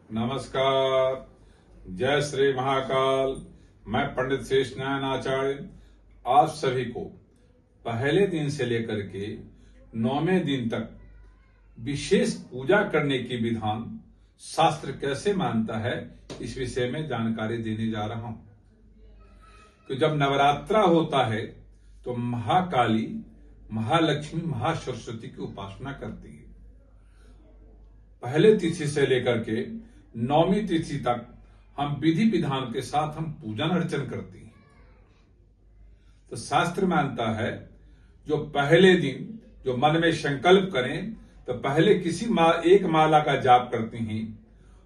नमस्कार। जय श्री महाकाल। मैं पंडित शेषनारायण आचार्य आप सभी को पहले दिन से लेकर के 9वें दिन तक विशेष पूजा करने की विधान शास्त्र कैसे मानता है इस विषय में जानकारी देने जा रहा हूं। कि जब नवरात्रा होता है तो महाकाली, महालक्ष्मी, महासरस्वती की उपासना करती है। पहले तिथि से लेकर के 9वीं तिथि तक हम विधि विधान के साथ हम पूजन अर्चन करते हैं। तो शास्त्र मानता है जो पहले दिन जो मन में संकल्प करें तो पहले किसी एक माला का जाप करते हैं।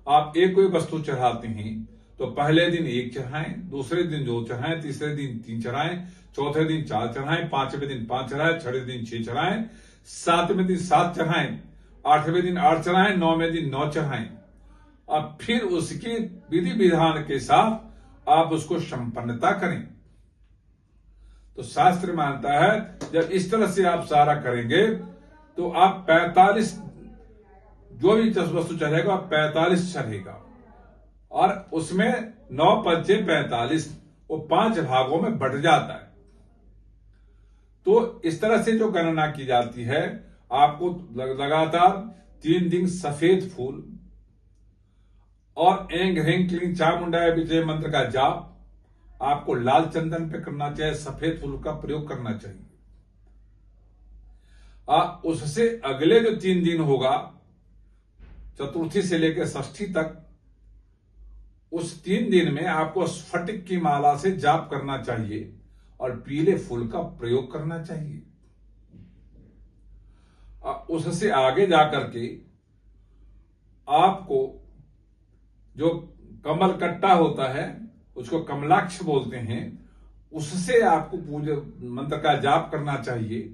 आप एक कोई वस्तु चढ़ाते हैं तो पहले दिन एक चढ़ाएं, दूसरे दिन 2 चढ़ाएं, तीसरे दिन 3 चढ़ाएं, चौथे दिन 4 चढ़ाएं, 5वें दिन 5 चढ़ाएं, 6वें दिन 6 चढ़ाएं, 7वें दिन 7 चढ़ाएं, 8वें दिन 8 चढ़ाएं, 9वें दिन 9 चढ़ाएं। अब फिर उसके विधि विधान के साथ आप उसको संपन्नता करें। तो शास्त्र मानता है जब इस तरह से आप सारा करेंगे तो आप 45 जो भी वस्तु चढ़ेगा 45 चढ़ेगा और उसमें 9 पंचे 45 वो 5 भागों में बढ़ जाता है। तो इस तरह से जो गणना की जाती है, आपको लगातार 3 दिन सफेद फूल और एंग ह्रीं क्लीं चामुंडाय विजय मंत्र का जाप आपको लाल चंदन पे करना चाहिए, सफेद फूल का प्रयोग करना चाहिए। उससे अगले जो 3 दिन होगा, चतुर्थी से लेकर षष्ठी तक, उस 3 दिन में आपको स्फटिक की माला से जाप करना चाहिए और पीले फूल का प्रयोग करना चाहिए। उससे आगे जाकर के आपको जो कमल कट्टा होता है उसको कमलाक्ष बोलते हैं, उससे आपको पूजा मंत्र का जाप करना चाहिए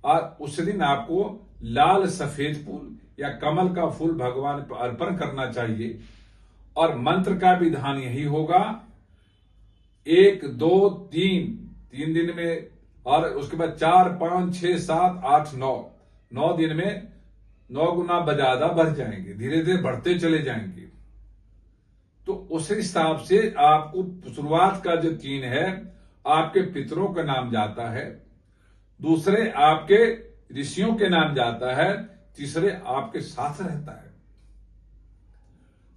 और उस दिन आपको लाल सफेद फूल या कमल का फूल भगवान पर अर्पण करना चाहिए। और मंत्र का विधान यही होगा 1 2 3 दिन में, और उसके बाद 4 5 6 7 8 9 दिन में 9 गुना बजादा बढ़ जाएंगे, धीरे धीरे बढ़ते चले जाएंगे। तो उस हिसाब से आपको शुरुआत का जो 3 है आपके पितरों का नाम जाता है, दूसरे आपके ऋषियों के नाम जाता है, तीसरे आपके साथ रहता है।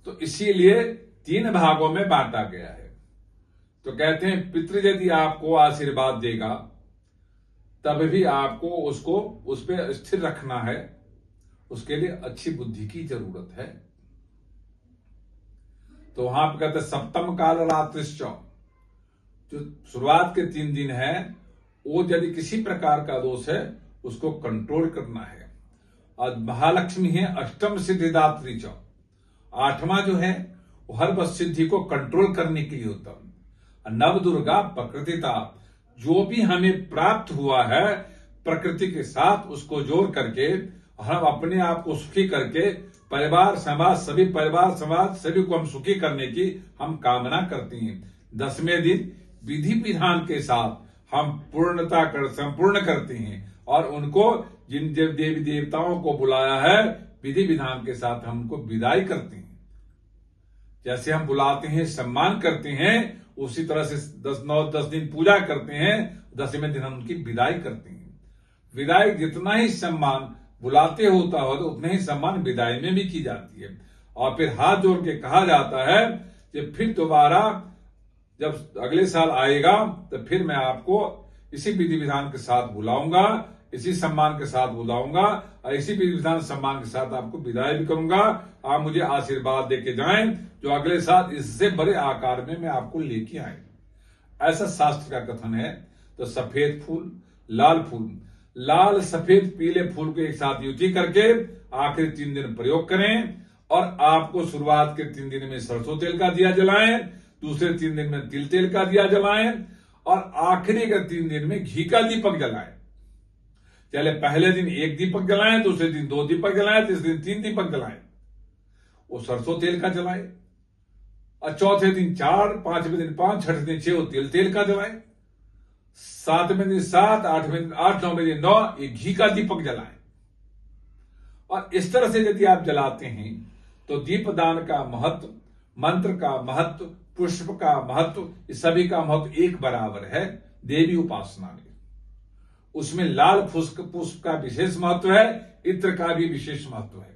तो इसीलिए 3 भागों में बांटा गया है। तो कहते हैं पितृ यदि आपको आशीर्वाद देगा तब भी आपको उसको उस पर स्थिर रखना है, उसके लिए अच्छी बुद्धि की जरूरत है। तो वहां पर कहते सप्तम काल रात्रिश्च, जो शुरुआत के 3 दिन है वो यदि किसी प्रकार का दोष है उसको कंट्रोल करना है। और महालक्ष्मी है अष्टम सिद्धिदात्री च, 8वां जो है वो हर बस सिद्धि को कंट्रोल करने के लिए होता है। नव दुर्गा प्रकृतिता, जो भी हमें प्राप्त हुआ है प्रकृति के साथ उसको जोड़ करके हम अपने आप को सुखी करके परिवार समाज सभी को हम सुखी करने की हम कामना करते हैं। 10वें दिन विधि विधान के साथ हम संपूर्ण करते हैं और उनको जिन देवी देवताओं को बुलाया है विधि विधान के साथ हम उनको विदाई करते हैं। जैसे हम बुलाते हैं, सम्मान करते हैं, उसी तरह से 10 दिन पूजा करते हैं, 10वें दिन हम उनकी विदाई करते हैं। विदाई जितना ही सम्मान बुलाते होता हो तो उतने ही सम्मान विदाई में भी की जाती है। और फिर हाथ जोड़ के कहा जाता है कि फिर दोबारा जब अगले साल आएगा तो फिर मैं आपको इसी विधि विधान के साथ बुलाऊंगा, इसी सम्मान के साथ बुलाऊंगा और इसी विधि विधान सम्मान के साथ आपको विदाई भी करूंगा। आप मुझे आशीर्वाद देके जाएं जो अगले साल इससे बड़े आकार में मैं आपको लेके आए। ऐसा शास्त्र का कथन है। तो सफेद फूल, लाल फूल, लाल सफेद पीले फूल को एक साथ युति करके आखिरी 3 दिन प्रयोग करें। और आपको शुरुआत के 3 दिन में सरसों तेल का दिया जलाएं, दूसरे 3 दिन में तिल तेल का दिया जलाएं और आखिरी के 3 दिन में घी का दीपक जलाएं। चले पहले दिन 1 दीपक जलाएं, दूसरे दिन 2 दीपक जलाएं, तीसरे दिन 3 दीपक जलाएं, वो सरसों तेल का जलाएं। और चौथे दिन 4, 5वें दिन 5, 6वें दिन 6 वो तिल तेल का जलाएं, 7वें दिन 7, 8वें दिन 8, 9वें दिन 9 ये घी का दीपक जलाएं। और इस तरह से यदि आप जलाते हैं तो दीपदान का महत्व, मंत्र का महत्व, पुष्प का महत्व, इस सभी का महत्व एक बराबर है देवी उपासना में। उसमें लाल पुष्प का विशेष महत्व है, इत्र का भी विशेष महत्व है,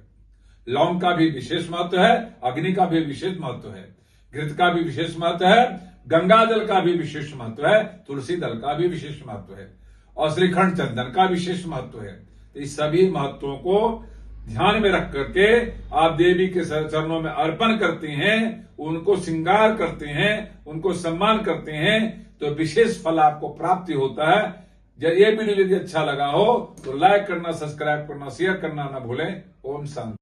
लौंग का भी विशेष महत्व है, अग्नि का भी विशेष महत्व है, घृत का भी विशेष महत्व है, गंगा जल का भी विशेष महत्व है, तुलसी दल का भी विशेष महत्व है, और श्रीखंड चंदन का विशेष महत्व है। तो इस सभी महत्वों को ध्यान में रख करके आप देवी के चरणों में अर्पण करते हैं, उनको श्रृंगार करते हैं, उनको सम्मान करते हैं, तो विशेष फल आपको प्राप्ति होता है। ये वीडियो यदि अच्छा लगा हो तो लाइक करना, सब्सक्राइब करना, शेयर करना ना भूलें। ओम शांति।